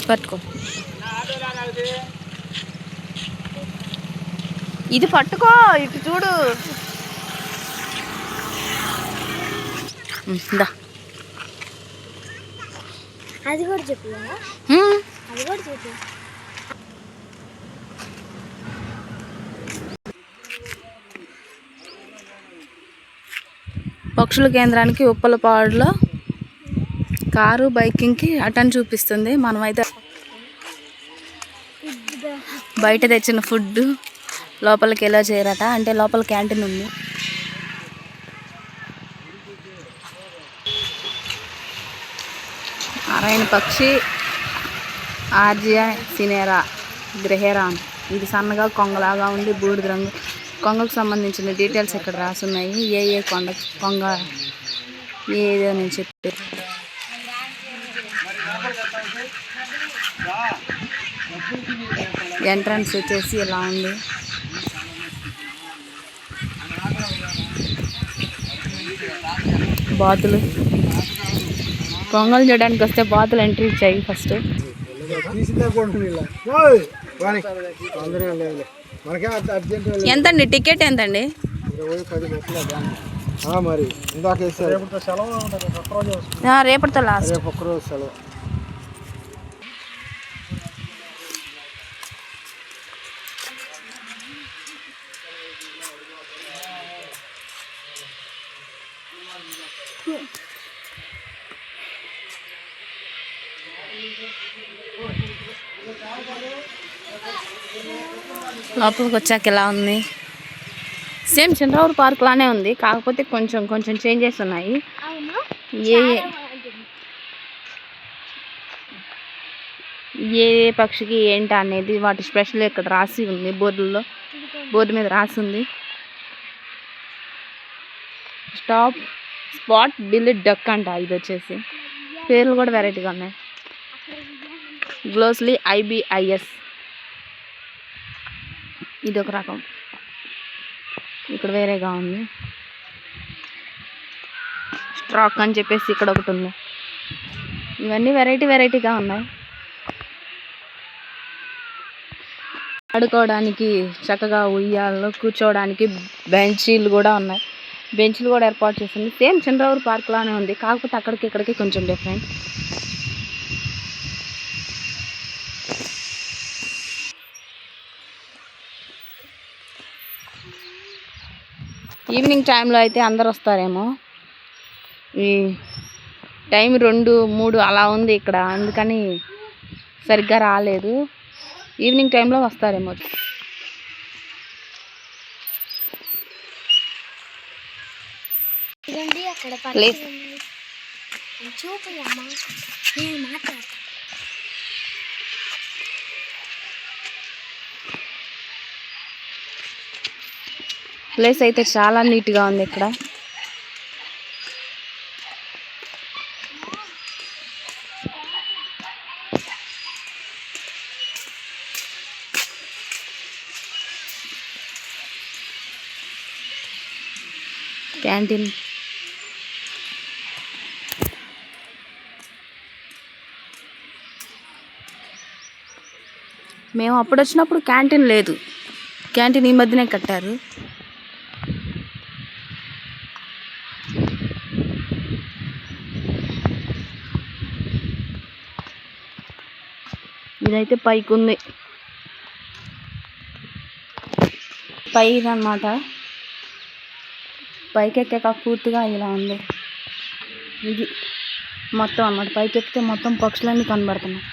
పట్టుకో, ఇది పట్టుకో, ఇటు చూడు. అది కూడా చెప్పు, అది కూడా చెప్పు. పక్షుల కేంద్రానికి ఉప్పలపాడులో కారు బైకింగ్కి అటెండ్ చూపిస్తుంది. మనమైతే బయట తెచ్చిన ఫుడ్ లోపలికి ఎలా చేయరట, అంటే లోపల క్యాంటీన్ ఉంది. అరైన పక్షి ఆర్జియా సినేరా గ్రెహెరాన్. ఇది సన్నగా కొంగలాగా ఉండి బూడిద రంగు. కొంగకు సంబంధించిన డీటెయిల్స్ ఇక్కడ రాసున్నాయి. ఏ కొంగ ఏదో నేను చెప్పే. ఎంట్రన్స్ వచ్చేసి ఇలా ఉంది. బాతులు, కొంగలు చూడడానికి వస్తే బాతులు ఎంట్రీ ఇచ్చాయి ఫస్ట్. ఎంతండి టికెట్? ఎంతండి? రేపటితో లాస్ట్. లోపలికి వచ్చాక ఎలా ఉంది? సేమ్ చంద్రవూరు పార్క్ లానే ఉంది, కాకపోతే కొంచెం కొంచెం చేంజెస్ ఉన్నాయి. ఏ పక్షికి ఏంటి అనేది వాటి స్పెషల్ ఇక్కడ రాసి ఉంది. బోర్డు మీద రాసి ఉంది. స్పాట్ బిల్డ్ డక్ అంట. ఇది వచ్చేసి పేర్లు కూడా వెరైటీగా ఉన్నాయి. గ్లోస్లీ IBIS, ఇది ఒక రకం. ఇక్కడ వేరేగా ఉంది. స్ట్రాక్ అని చెప్పేసి ఇక్కడ ఒకటి ఉంది. ఇవన్నీ వెరైటీగా ఉన్నాయి. ఆడుకోవడానికి చక్కగా ఉయ్యాలలో కూర్చోవడానికి బెంచీలు కూడా ఉన్నాయి. బెంచ్లు కూడా ఏర్పాటు చేసింది. సేమ్ చంద్రవూరు పార్క్ లానే ఉంది, కాకపోతే అక్కడికి ఇక్కడికి కొంచెం డిఫరెంట్. ఈవినింగ్ టైంలో అయితే అందరు వస్తారేమో. ఈ టైం 2, 3 అలా ఉంది ఇక్కడ, అందుకని సరిగ్గా రాలేదు. ఈవినింగ్ టైంలో వస్తారేమో. ప్లేస్ అయితే చాలా నీట్గా ఉంది ఇక్కడ. క్యాంటీన్, మేము అప్పుడు వచ్చినప్పుడు క్యాంటీన్ లేదు. క్యాంటీన్ ఈ మధ్యనే కట్టారు. ఇదైతే పైకి ఉంది, పైకి అన్నమాట. పైకి ఎక్కాక పూర్తిగా ఇలా ఉంది. ఇది మొత్తం అన్నమాట. పైకి ఎక్కితే మొత్తం పక్షులన్నీ కనబడుతున్నాయి.